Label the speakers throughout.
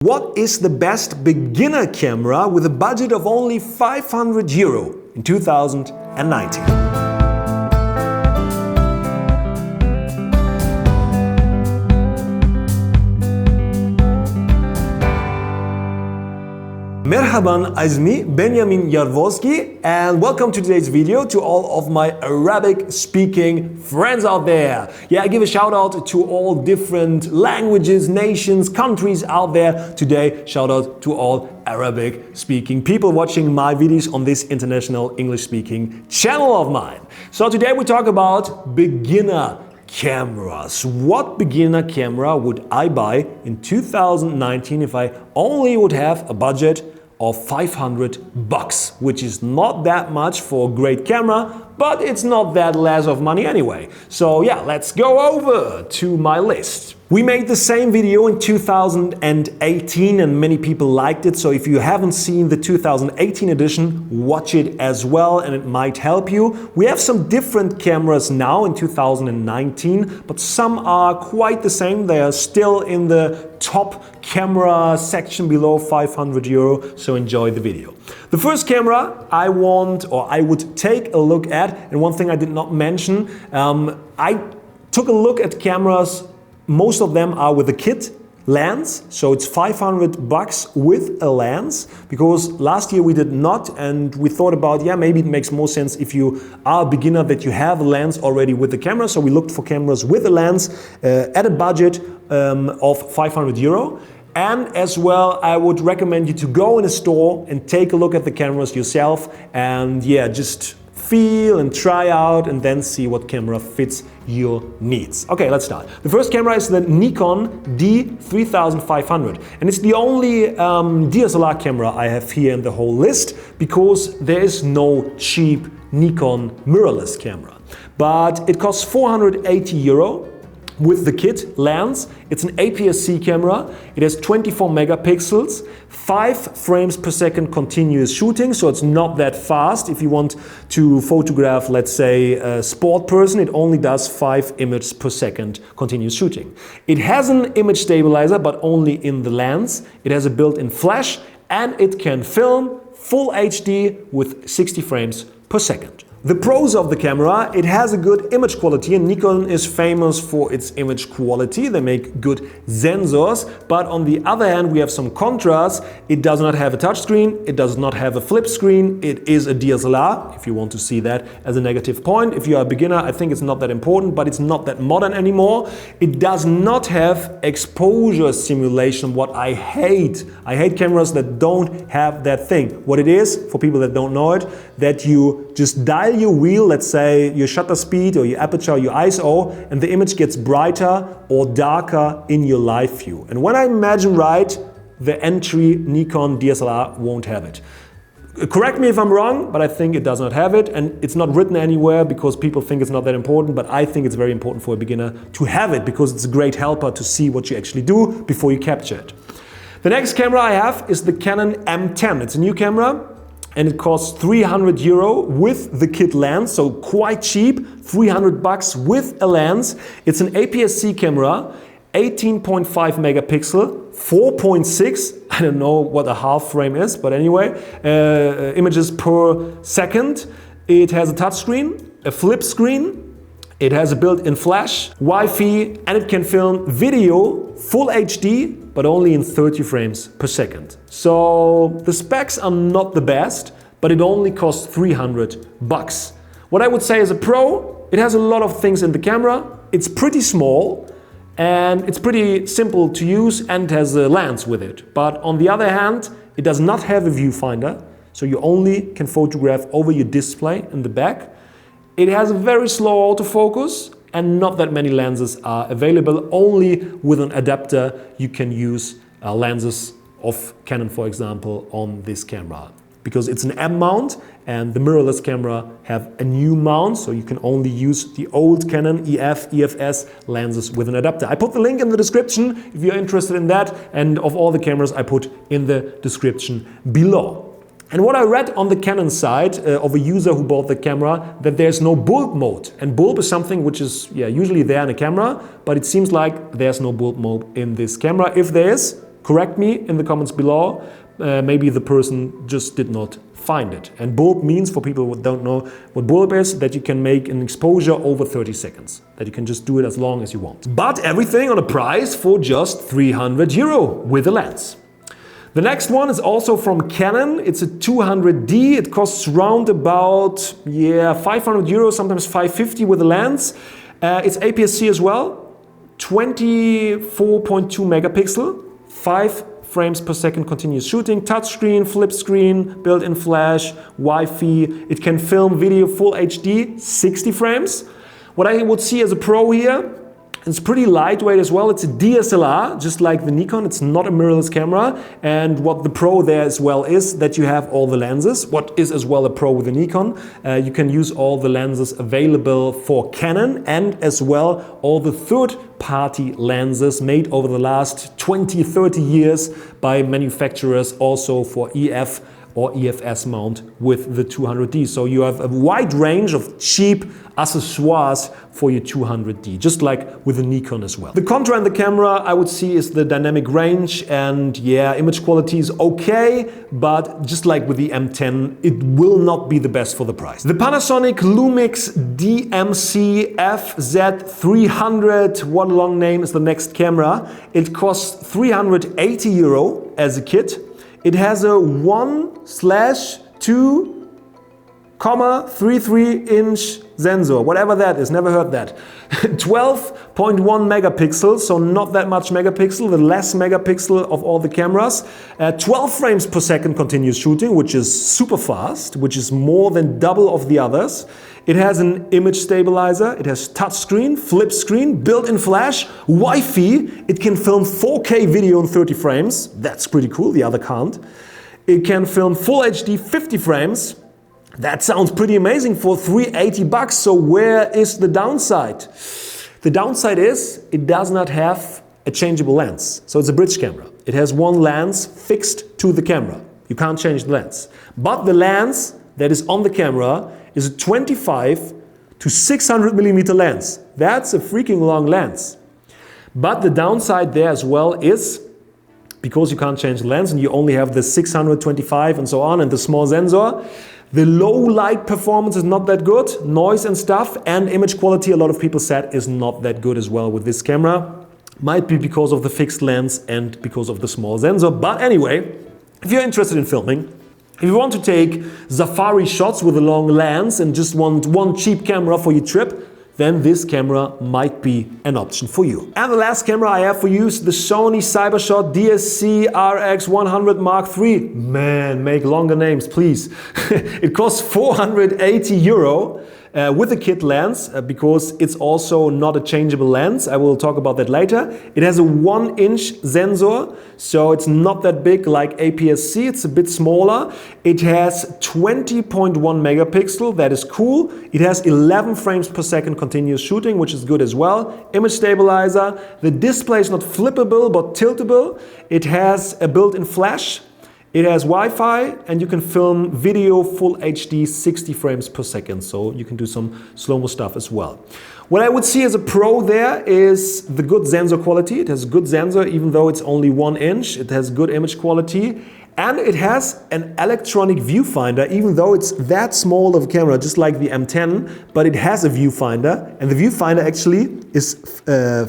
Speaker 1: What is the best beginner camera with a budget of only €500 in 2019? Merhaban azmi, Benjamin Jaworskyj, and welcome to today's video to all of my Arabic speaking friends out there. Yeah, I give a shout out to all different languages, nations, countries out there. Today, shout out to all Arabic speaking people watching my videos on this international English speaking channel of mine. So today we talk about beginner cameras. What beginner camera would I buy in 2019 if I only would have a budget of $500, which is not that much for a great camera, but it's not that less of money anyway. So yeah, let's go over to my list. We made the same video in 2018 and many people liked it, so if you haven't seen the 2018 edition, watch it as well and it might help you. We have some different cameras now in 2019, but some are quite the same. They are still in the top camera section below €500, so enjoy the video. The first camera I would take a look at, and one thing I did not mention, I took a look at cameras. Most of them are with a kit lens, so it's $500 with a lens, because last year we did not, and we thought about, yeah, maybe it makes more sense if you are a beginner that you have a lens already with the camera. So we looked for cameras with a lens at a budget of €500. And as well, I would recommend you to go in a store and take a look at the cameras yourself and yeah, just feel and try out and then see what camera fits your needs. Okay, let's start. The first camera is the Nikon D3000 and it's the only DSLR camera I have here in the whole list because there is no cheap Nikon mirrorless camera. But it costs €480 with the kit lens. It's an APS-C camera. It has 24 megapixels, 5 frames per second continuous shooting, so it's not that fast. If you want to photograph, let's say, a sport person, it only does 5 images per second continuous shooting. It has an image stabilizer, but only in the lens. It has a built-in flash, and it can film full HD with 60 frames per second. The pros of the camera: it has a good image quality, and Nikon is famous for its image quality. They make good sensors, but on the other hand we have some contrast. It does not have a touchscreen, it does not have a flip screen, it is a DSLR, if you want to see that as a negative point. If you are a beginner, I think it's not that important, but it's not that modern anymore. It does not have exposure simulation, what I hate. I hate cameras that don't have that thing. What it is, for people that don't know it, that you just dial your wheel, let's say your shutter speed or your aperture, your ISO, and the image gets brighter or darker in your live view. And when I imagine right, the entry Nikon DSLR won't have it. Correct me if I'm wrong, but I think it does not have it, and it's not written anywhere because people think it's not that important, but I think it's very important for a beginner to have it because it's a great helper to see what you actually do before you capture it. The next camera I have is the Canon M10. It's a new camera, and it costs €300 with the kit lens, so quite cheap, $300 with a lens. It's an APS-C camera, 18.5 megapixel, 4.6, I don't know what a half frame is, but anyway, images per second. It has a touchscreen, a flip screen, it has a built-in flash, Wi-Fi, and it can film video full HD, but only in 30 frames per second. So the specs are not the best, but it only costs $300. What I would say as a pro, it has a lot of things in the camera. It's pretty small and it's pretty simple to use and has a lens with it. But on the other hand, it does not have a viewfinder, so you only can photograph over your display in the back. It has a very slow autofocus and not that many lenses are available. Only with an adapter you can use lenses of Canon, for example, on this camera. Because it's an M mount and the mirrorless camera have a new mount, so you can only use the old Canon EOS lenses with an adapter. I put the link in the description if you're interested in that, and of all the cameras I put in the description below. And what I read on the Canon side of a user who bought the camera, that there's no bulb mode. And bulb is something which is usually there in a camera, but it seems like there's no bulb mode in this camera. If there is, correct me in the comments below. Maybe the person just did not find it. And bulb means, for people who don't know what bulb is, that you can make an exposure over 30 seconds. That you can just do it as long as you want. But everything on a price for just 300 euro with a lens. The next one is also from Canon. It's a 200D. It costs round about 500 euros, sometimes 550 with a lens. It's APS-C as well. 24.2 megapixel, 5 frames per second continuous shooting, touchscreen, flip screen, built-in flash, Wi-Fi. It can film video full HD, 60 frames. What I would see as a pro here, it's pretty lightweight as well. It's a DSLR, just like the Nikon. It's not a mirrorless camera. And what the pro there as well is that you have all the lenses. What is as well a pro with the Nikon, you can use all the lenses available for Canon and as well all the third-party lenses made over the last 20-30 years by manufacturers also for EF or EFS mount with the 200D. So you have a wide range of cheap accessoires for your 200D, just like with the Nikon as well. The contra in the camera I would see is the dynamic range, and yeah, image quality is okay, but just like with the M10, it will not be the best for the price. The Panasonic Lumix DMC FZ 300, what a long name, is the next camera. It costs 380 euro as a kit. It has a 1/2,33-inch sensor, whatever that is, never heard that. 12.1 megapixels, so not that much megapixel, the less megapixel of all the cameras. 12 frames per second continuous shooting, which is super fast, which is more than double of the others. It has an image stabilizer, it has touchscreen, flip screen, built-in flash, Wi-Fi. It can film 4K video in 30 frames. That's pretty cool, the other can't. It can film full HD 50 frames. That sounds pretty amazing for 380 bucks. So where is the downside? The downside is it does not have a changeable lens. So it's a bridge camera. It has one lens fixed to the camera. You can't change the lens. But the lens that is on the camera is a 25 to 600 millimeter lens. That's a freaking long lens. But the downside there as well is, because you can't change the lens and you only have the 625 and so on and the small sensor, the low light performance is not that good, noise and stuff, and image quality, a lot of people said, is not that good as well with this camera. Might be because of the fixed lens and because of the small sensor. But anyway, if you're interested in filming, if you want to take safari shots with a long lens and just want one cheap camera for your trip, then this camera might be an option for you. And the last camera I have for you is the Sony Cybershot DSC RX100 Mark III. Man, make longer names, please. It costs 480 euro. With a kit lens, because it's also not a changeable lens. I will talk about that later. It has a 1-inch sensor, so it's not that big like APS-C, it's a bit smaller. It has 20.1 megapixel, that is cool. It has 11 frames per second continuous shooting, which is good as well. Image stabilizer. The display is not flippable but tiltable. It has a built-in flash. It has Wi-Fi, and you can film video full HD 60 frames per second, so you can do some slow-mo stuff as well. What I would see as a pro there is the good sensor quality. It has good sensor even though it's only 1 inch. It has good image quality. And it has an electronic viewfinder, even though it's that small of a camera, just like the M10, but it has a viewfinder, and the viewfinder actually is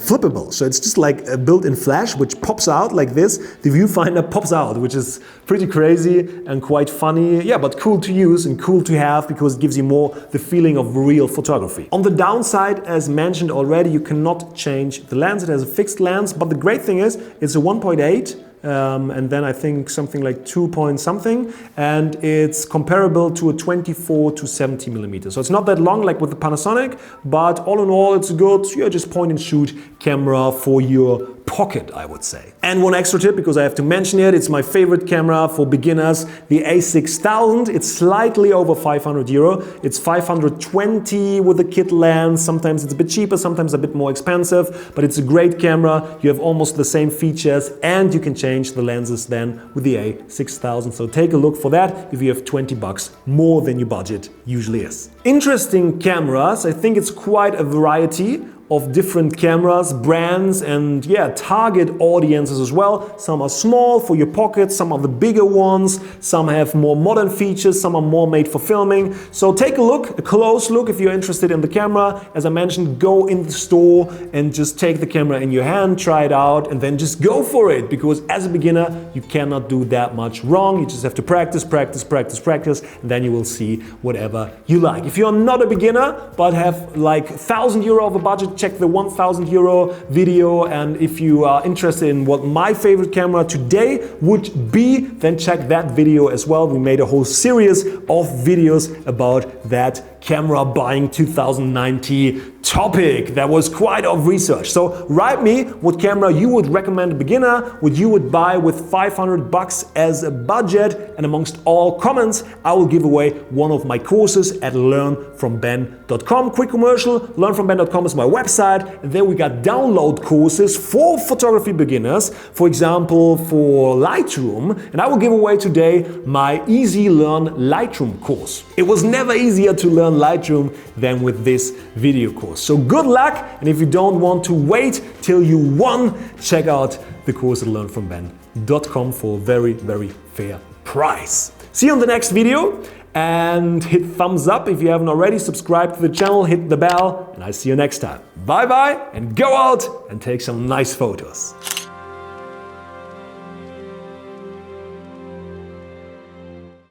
Speaker 1: flippable. So it's just like a built-in flash, which pops out like this. The viewfinder pops out, which is pretty crazy and quite funny. Yeah, but cool to use and cool to have because it gives you more the feeling of real photography. On the downside, as mentioned already, you cannot change the lens. It has a fixed lens, but the great thing is it's a 1.8. And then I think something like 2 point something, and it's comparable to a 24 to 70 millimeter. So it's not that long like with the Panasonic, but all in all it's a good, just point and shoot camera for your pocket, I would say. And one extra tip, because I have to mention it, it's my favorite camera for beginners, the A6000. It's slightly over 500 euro. It's 520 with a kit lens. Sometimes it's a bit cheaper, sometimes a bit more expensive, but it's a great camera. You have almost the same features, and you can change the lenses then with the A6000. So take a look for that if you have 20 bucks more than your budget usually is. Interesting cameras, I think it's quite a variety. of different cameras, brands, and yeah, target audiences as well. Some are small for your pockets, some are the bigger ones, some have more modern features, some are more made for filming. So take a look, a close look if you're interested in the camera. As I mentioned, go in the store and just take the camera in your hand, try it out, and then just go for it, because as a beginner you cannot do that much wrong. You just have to practice, practice, practice, practice, and then you will see whatever you like. If you're not a beginner but have like €1,000 of a budget, check the €1,000 video, and if you are interested in what my favorite camera today would be, then check that video as well. We made a whole series of videos about that camera buying 2019 topic. That was quite of research. So write me what camera you would recommend a beginner, what you would buy with $500 as a budget, and amongst all comments I will give away one of my courses at learnfromben.com. Quick commercial, learnfromben.com is my website, and there we got download courses for photography beginners, for example for Lightroom, and I will give away today my Easy Learn Lightroom course. It was never easier to learn Lightroom than with this video course. So good luck, and if you don't want to wait till you won, check out the course at learnfromben.com for a very, very fair price. See you on the next video, and hit thumbs up if you haven't already, subscribe to the channel, hit the bell, and I see you next time. Bye bye, and go out and take some nice photos.